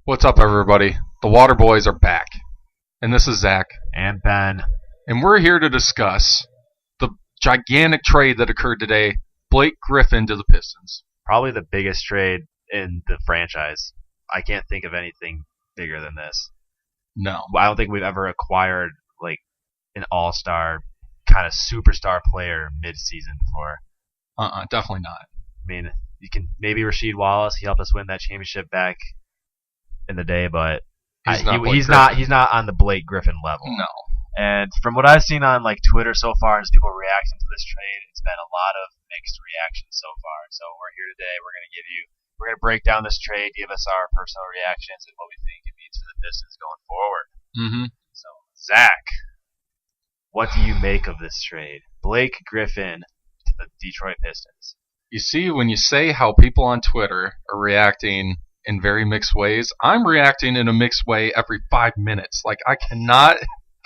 What's up, everybody? The Water Boys are back, and this is Zack, And Ben. and we're here to discuss the gigantic trade that occurred today, Blake Griffin to the Pistons. Probably the biggest trade in the franchise. I can't think of anything bigger than this. No. I don't think we've ever acquired like an all-star kind of superstar player mid-season before. Definitely not. I mean, you can maybe Rasheed Wallace. He helped us win that championship back in the day, but he's not on the Blake Griffin level. No. And from what I've seen on like Twitter so far, as people reacting to this trade, it's been a lot of mixed reactions so far. So we're here today. We're gonna break down this trade, give us our personal reactions and what we think it means for the Pistons going forward. Mm-hmm. So Zach, what do you make of this trade? Blake Griffin to the Detroit Pistons. You see, when you say how people on Twitter are reacting in very mixed ways, I'm reacting in a mixed way every 5 minutes. Like, I cannot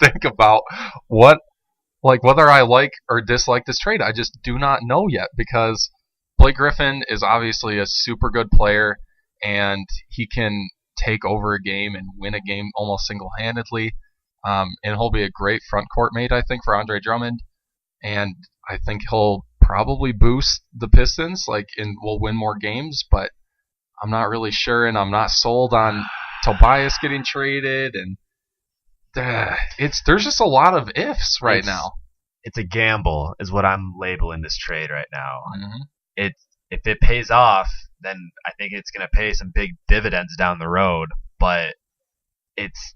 think about whether I like or dislike this trade. I just do not know yet, because Blake Griffin is obviously a super good player, and he can take over a game and win a game almost single-handedly. And he'll be a great front court mate, I think, for Andre Drummond. And I think he'll probably boost the Pistons, and will win more games, but I'm not really sure, and I'm not sold on Tobias getting traded, and there's just a lot of ifs right now. It's a gamble, is what I'm labeling this trade right now. Mm-hmm. If it pays off, then I think it's going to pay some big dividends down the road. But it's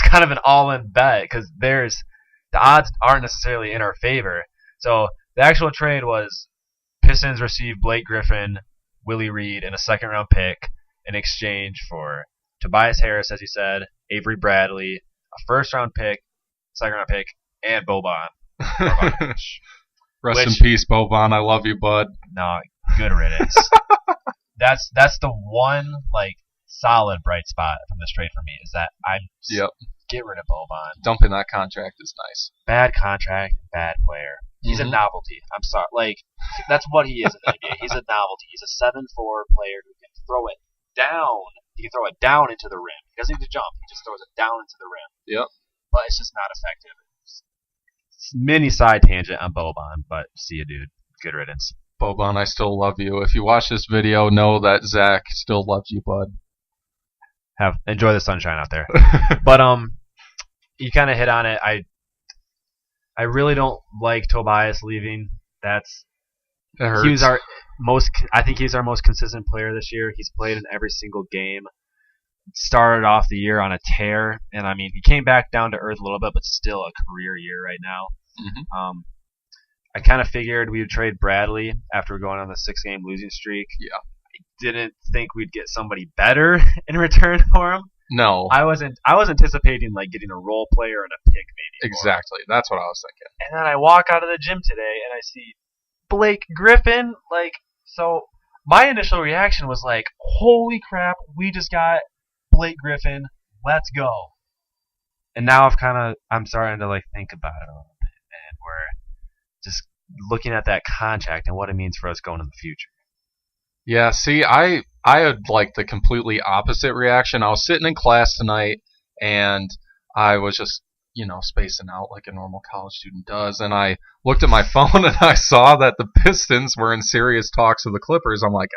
kind of an all-in bet, because the odds aren't necessarily in our favor. So the actual trade was Pistons received Blake Griffin, Willie Reed, and a second-round pick in exchange for Tobias Harris, as you said, Avery Bradley, a first-round pick, second-round pick, and Boban. Rest in peace, Boban. I love you, bud. No, good riddance. That's the one solid bright spot from this trade for me, is that get rid of Boban. Dumping that contract is nice. Bad contract, bad player. He's a novelty. I'm sorry. That's what he is in the NBA. He's a novelty. He's a 7'4" player who can throw it down. He can throw it down into the rim. He doesn't need to jump. He just throws it down into the rim. Yep. But it's just not effective. Mini side tangent on Boban, but see you, dude. Good riddance. Boban, I still love you. If you watch this video, know that Zach still loves you, bud. Enjoy the sunshine out there. But you kind of hit on it. I really don't like Tobias leaving. It hurts. I think he's our most consistent player this year. He's played in every single game. Started off the year on a tear, and I mean, he came back down to earth a little bit, but still a career year right now. Mm-hmm. I kind of figured we would trade Bradley after going on the 6-game losing streak. Yeah. I didn't think we'd get somebody better in return for him. No. I was anticipating getting a role player and a pick maybe. Exactly. That's what I was thinking. And then I walk out of the gym today and I see Blake Griffin. So my initial reaction was holy crap, we just got Blake Griffin. Let's go. And now I'm starting to think about it a little bit, and we're just looking at that contract and what it means for us going in the future. Yeah, see, I had the completely opposite reaction. I was sitting in class tonight, and I was just, spacing out like a normal college student does, and I looked at my phone and I saw that the Pistons were in serious talks with the Clippers. I'm like,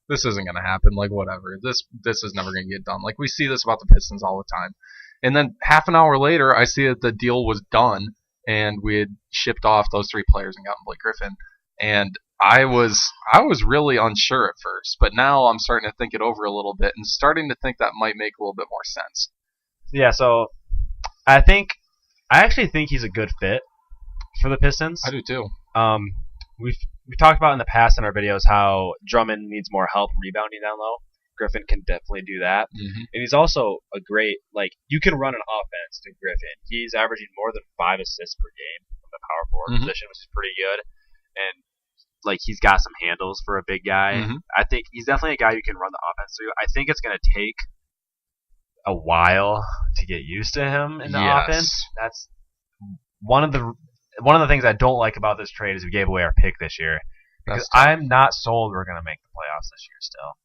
this isn't going to happen. Whatever. This is never going to get done. We see this about the Pistons all the time. And then half an hour later, I see that the deal was done, and we had shipped off those 3 players and gotten Blake Griffin. And I was really unsure at first, but now I'm starting to think it over a little bit and starting to think that might make a little bit more sense. Yeah, so I actually think he's a good fit for the Pistons. I do too. We've talked about in the past in our videos how Drummond needs more help rebounding down low. Griffin can definitely do that. Mm-hmm. And he's also a great, you can run an offense to Griffin. He's averaging more than 5 assists per game from the power forward position, which is pretty good. And he's got some handles for a big guy. Mm-hmm. I think he's definitely a guy you can run the offense through. I think it's going to take a while to get used to him in the offense. That's one of the things I don't like about this trade is we gave away our pick this year. Because I'm not sold we're going to make the playoffs this year still.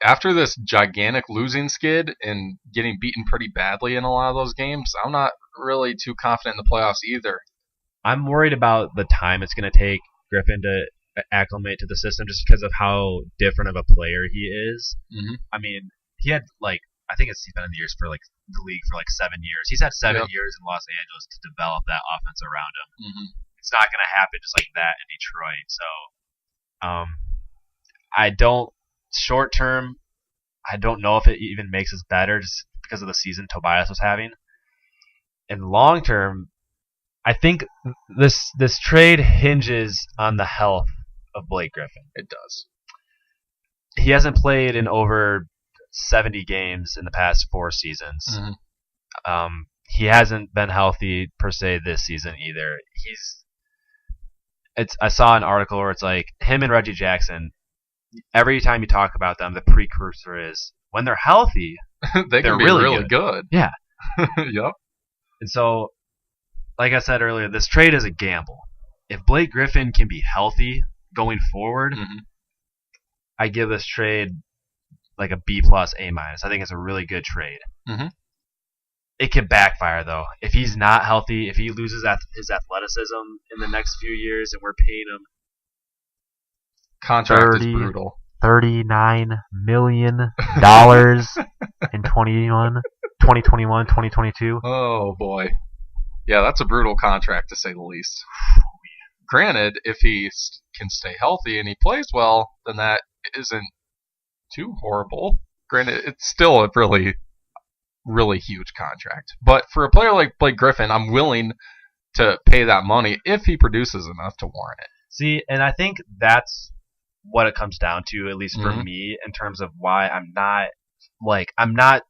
After this gigantic losing skid and getting beaten pretty badly in a lot of those games, I'm not really too confident in the playoffs either. I'm worried about the time it's going to take Griffin to acclimate to the system just because of how different of a player he is. Mm-hmm. I mean, he had I think he's been in the league for 7 years. He's had 7 years in Los Angeles to develop that offense around him. Mm-hmm. It's not going to happen just like that in Detroit. So, I don't. Short term, I don't know if it even makes us better just because of the season Tobias was having. And long term, I think this trade hinges on the health of Blake Griffin. It does. He hasn't played in over 70 games in the past 4 seasons. Mm-hmm. He hasn't been healthy per se this season either. I saw an article where it's like him and Reggie Jackson. Every time you talk about them, the precursor is when they're healthy, they can be really good. Yeah. Yep. And so, like I said earlier, this trade is a gamble. If Blake Griffin can be healthy going forward, mm-hmm. I give this trade like a B+, A-. I think it's a really good trade. Mm-hmm. It could backfire, though. If he's not healthy, if he loses his athleticism in the next few years and we're paying him contract is brutal. $39 million in 2021, 2022. Oh, boy. Yeah, that's a brutal contract, to say the least. Granted, if he can stay healthy and he plays well, then that isn't too horrible. Granted, it's still a really, really huge contract. But for a player like Blake Griffin, I'm willing to pay that money if he produces enough to warrant it. See, and I think that's what it comes down to, at least for mm-hmm. me, in terms of why I'm not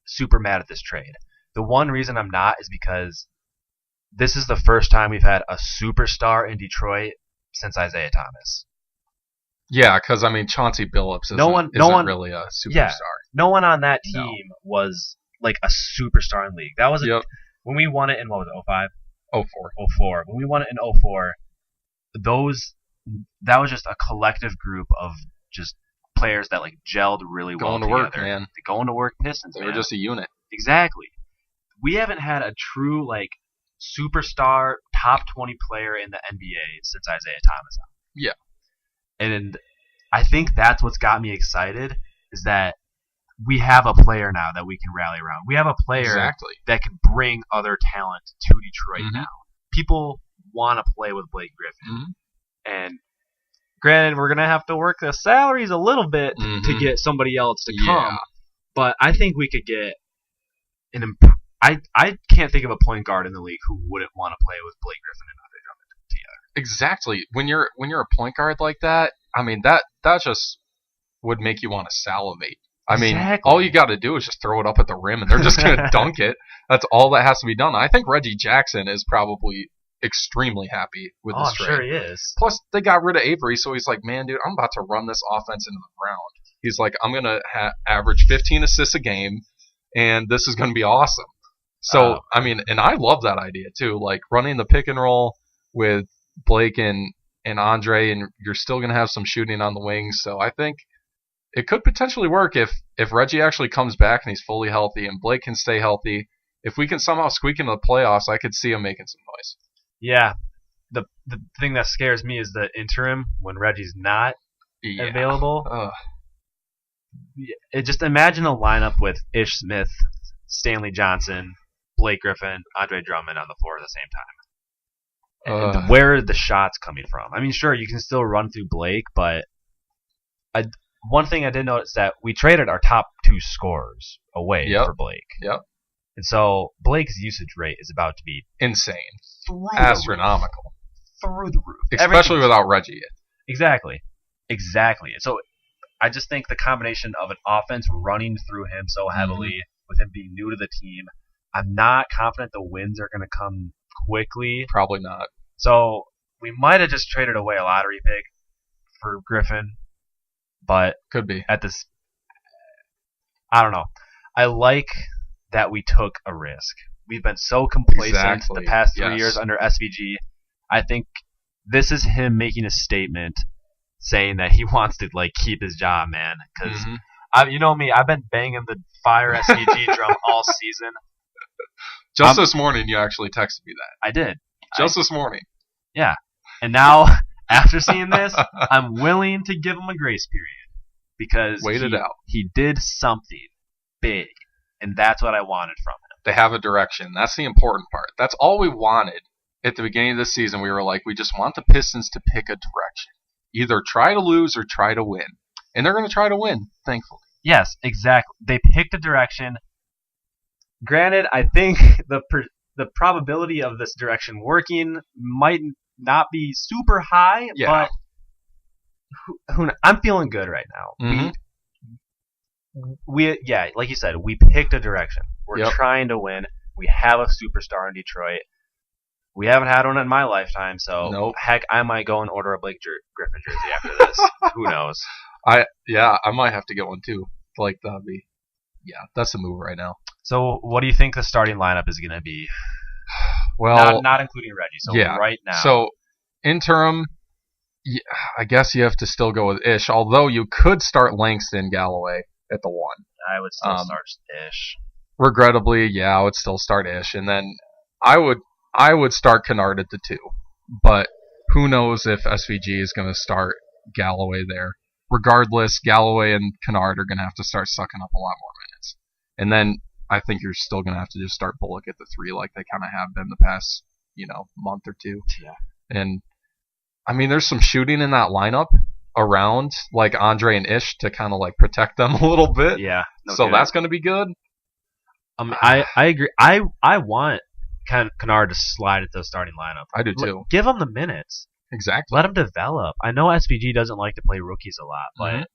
super mad at this trade. The one reason I'm not is because this is the first time we've had a superstar in Detroit since Isaiah Thomas. Yeah, because Chauncey Billups isn't really a superstar. Yeah, no one on that team was like a superstar in the league. That was when we won it in, what was it, 05? 04. When we won it in 04, that was just a collective group of just players that gelled really well together. Going to work, man. Going to work Pistons, They were just a unit. Exactly. We haven't had a true superstar top 20 player in the NBA since Isaiah Thomas. Yeah. And I think that's what's got me excited is that we have a player now that we can rally around. We have a player that can bring other talent to Detroit mm-hmm. now. People want to play with Blake Griffin. Mm-hmm. And granted, we're going to have to work the salaries a little bit mm-hmm. to get somebody else to come. But I think we could get I can't think of a point guard in the league who wouldn't want to play with Blake Griffin and Andre Drummond together. Exactly. When you're a point guard like that, that just would make you want to salivate. All you got to do is just throw it up at the rim, and they're just going to dunk it. That's all that has to be done. I think Reggie Jackson is probably extremely happy with this trade. I'm sure he is. Plus, they got rid of Avery, so he's like, man, dude, I'm about to run this offense into the ground. He's like, I'm going to average 15 assists a game, and this is going to be awesome. So, and I love that idea, too. Running the pick and roll with Blake and Andre, and you're still going to have some shooting on the wings. So I think it could potentially work if Reggie actually comes back and he's fully healthy and Blake can stay healthy. If we can somehow squeak into the playoffs, I could see him making some noise. Yeah. The thing that scares me is the interim when Reggie's not available. Just imagine a lineup with Ish Smith, Stanley Johnson, Blake Griffin, Andre Drummond on the floor at the same time. And where are the shots coming from? Sure, you can still run through Blake, but one thing I did notice is that we traded our top 2 scorers away for Blake. Yep. And so Blake's usage rate is about to be insane. Astronomical. Through the roof. Especially without Reggie. Exactly. So I just think the combination of an offense running through him so heavily, with him being new to the team, I'm not confident the wins are going to come quickly. Probably not. So we might have just traded away a lottery pick for Griffin, but could be. At this, I don't know. I like that we took a risk. We've been so complacent the past 3 years under SVG. I think this is him making a statement, saying that he wants to like keep his job, man. Because you know me, I've been banging the fire SVG drum all season. Just this morning, you actually texted me that. I did. Just this morning. Yeah. And now, after seeing this, I'm willing to give him a grace period because he did something big, and that's what I wanted from him. They have a direction. That's the important part. That's all we wanted at the beginning of the season. We were like, we just want the Pistons to pick a direction. Either try to lose or try to win. And they're going to try to win, thankfully. Yes, exactly. They picked a direction. Granted, I think the probability of this direction working might not be super high, but I'm feeling good right now. We like you said, we picked a direction. We're trying to win. We have a superstar in Detroit. We haven't had one in my lifetime, so heck, I might go and order a Griffin jersey after this. Who knows? I might have to get one too. Like that'd be, that's the move right now. So, what do you think the starting lineup is going to be? Well, not including Reggie. So right now. So interim, I guess you have to still go with Ish. Although you could start Langston Galloway at the 1. I would still start Ish. Regrettably, I would still start Ish, and then I would start Kennard at the 2. But who knows if SVG is going to start Galloway there. Regardless, Galloway and Kennard are going to have to start sucking up a lot more minutes. And then I think you're still going to have to just start Bullock at the 3 like they kind of have been the past, month or two. Yeah. And, I mean, there's some shooting in that lineup around, like Andre and Ish, to kind of like protect them a little bit. Yeah. So that's going to be good. I agree. I want Kennard to slide into the starting lineup. I do too. Give him the minutes. Exactly. Let him develop. I know SVG doesn't like to play rookies a lot,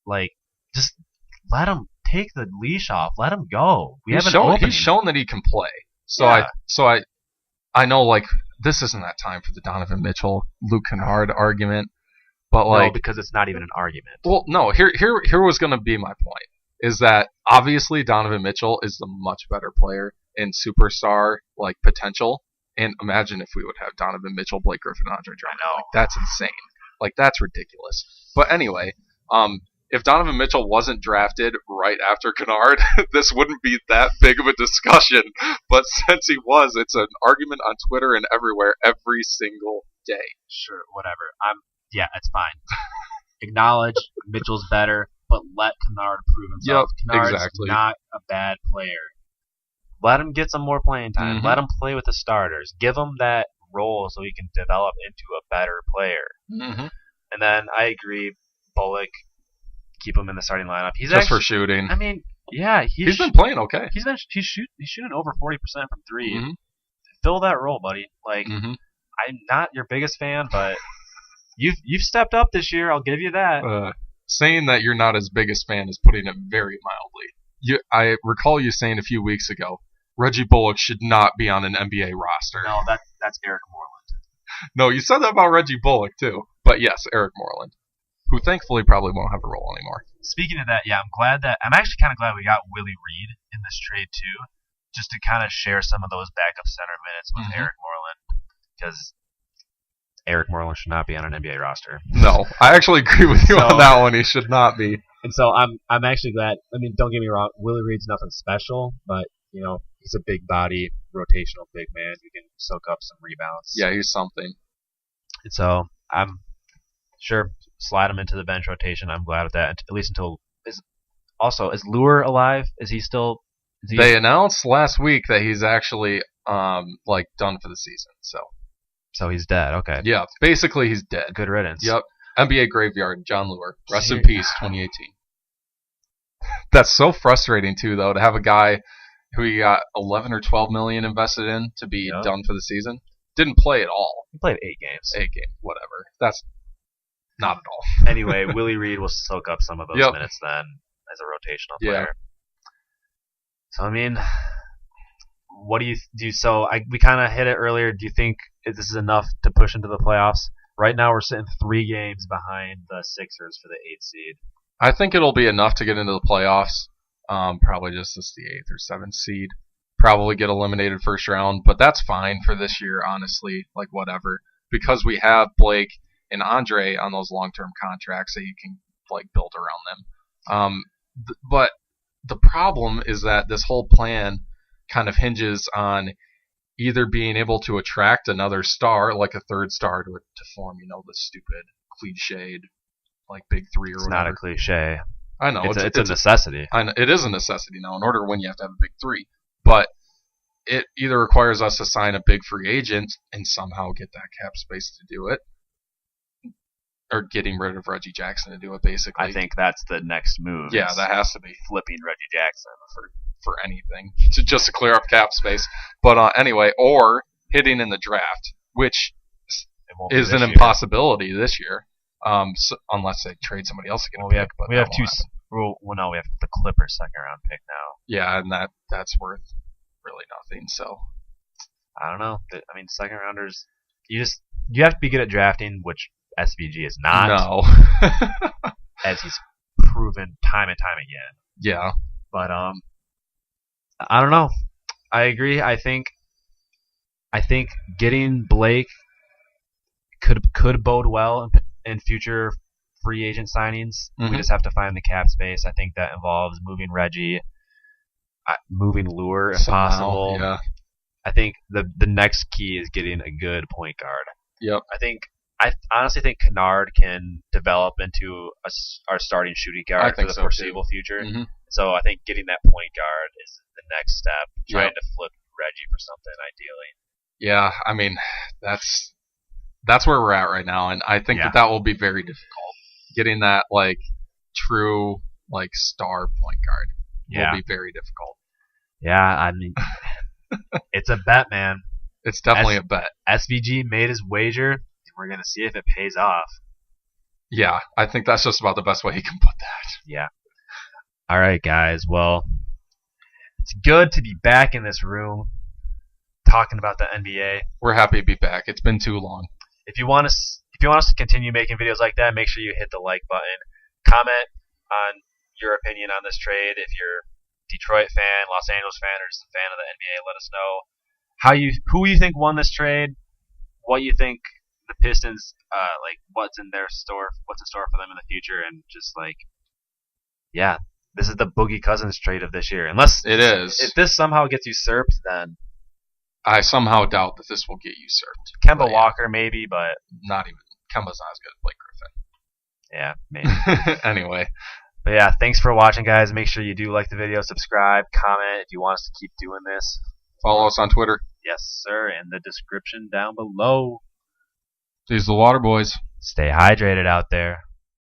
but just let him take the leash off. Let him go. He's shown that he can play. So I know like this isn't that time for the Donovan Mitchell, Luke Kennard argument, but no, because it's not even an argument. Well, no. Here was going to be my point. Is that obviously Donovan Mitchell is the much better player and superstar like potential. And imagine if we would have Donovan Mitchell, Blake Griffin, Andre Drummond. Like, that's insane. Like, that's ridiculous. But anyway, if Donovan Mitchell wasn't drafted right after Kennard, this wouldn't be that big of a discussion. But since he was, it's an argument on Twitter and everywhere every single day. Sure, whatever. It's fine. Acknowledge Mitchell's better, but let Kennard prove himself. Kennard's not a bad player. Let him get some more playing time. Let him play with the starters. Give him that role so he can develop into a better player. And then I agree, Bullock, keep him in the starting lineup. He's just for shooting. I mean, he's been playing okay. He's shooting over 40% from 3. Fill that role, buddy. Like I'm not your biggest fan, but you've stepped up this year. I'll give you that. Saying that you're not his biggest fan is putting it very mildly. I recall you saying a few weeks ago, Reggie Bullock should not be on an NBA roster. No, that's Eric Moreland. No, you said that about Reggie Bullock too. But yes, Eric Moreland, who thankfully probably won't have a role anymore. Speaking of that, I'm actually kind of glad we got Willie Reed in this trade too, just to kind of share some of those backup center minutes with Eric Moreland, because Eric Moreland should not be on an NBA roster. No, I actually agree with you on that one. He should not be. And so I'm actually glad. I mean, don't get me wrong, Willie Reed's nothing special, but he's a big body, rotational big man who can soak up some rebounds. Yeah, he's something. And so I'm sure slide him into the bench rotation. I'm glad with that. At least until is Lure alive? Is he still? They announced last week that he's actually done for the season. So he's dead. Okay. Yeah, basically he's dead. Good riddance. Yep. NBA graveyard. John Lure. Rest in peace. 2018. That's so frustrating too, though, to have a guy who you got 11 or 12 million invested in to be done for the season. Didn't play at all. He played 8 games. 8 games, whatever. That's not at all. Anyway, Willie Reed will soak up some of those minutes then as a rotational player. So I mean, what do you do? So we kind of hit it earlier. Do you think this is enough to push into the playoffs? Right now, we're sitting 3 games behind the Sixers for the 8th seed. I think it'll be enough to get into the playoffs. Probably just as the 8th or 7th seed. Probably get eliminated first round, but that's fine for this year, honestly. Like, whatever. Because we have Blake and Andre on those long-term contracts that you can like build around them. But the problem is that this whole plan kind of hinges on either being able to attract another star, like a third star, to form, the stupid cliched like big three or It's whatever. not a cliche. I know It's a necessity. I know, it is a necessity now. In order to win, you have to have a big three. But it either requires us to sign a big free agent and somehow get that cap space to do it, or getting rid of Reggie Jackson to do it, basically. I think that's the next move. Yeah, that has to be flipping Reggie Jackson for anything, just to clear up cap space. But anyway, or hitting in the draft, which is an impossibility this year, unless they trade somebody else to get a pick. But we have two. Well, no, we have the Clippers second round pick now. Yeah, and that's worth really nothing. So I don't know. I mean, second rounders, you have to be good at drafting, which SVG is not. No, as he's proven time and time again. Yeah, but I don't know. I agree. I think getting Blake could bode well in future free agent signings. Mm-hmm. We just have to find the cap space. I think that involves moving Reggie, moving Lure if possible. Yeah. I think the next key is getting a good point guard. Yep. I honestly think Kennard can develop into our starting shooting guard for the foreseeable future. Mm-hmm. So I think getting that point guard is the next step. Trying to flip Reggie for something, ideally. Yeah, I mean that's where we're at right now, and I think that will be very difficult. Getting that like true like star point guard will be very difficult. Yeah, I mean, it's a bet, man. It's definitely a bet. SVG made his wager, and we're gonna see if it pays off. Yeah, I think that's just about the best way he can put that. Yeah. All right, guys. Well, it's good to be back in this room talking about the NBA. We're happy to be back. It's been too long. If you want us to continue making videos like that, make sure you hit the like button. Comment on your opinion on this trade. If you're a Detroit fan, Los Angeles fan, or just a fan of the NBA, let us know who you think won this trade, what you think the Pistons what's in store for them in the future, and just this is the Boogie Cousins trade of this year. Unless it is. If this somehow gets usurped, then I somehow doubt that this will get usurped. Kemba Walker maybe, but not even. Kemba's not as good as Blake Griffin. Yeah, maybe. Anyway. But yeah, thanks for watching, guys. Make sure you do like the video, subscribe, comment if you want us to keep doing this. Follow us on Twitter. Yes, sir. In the description down below. These are the Water Boys. Stay hydrated out there.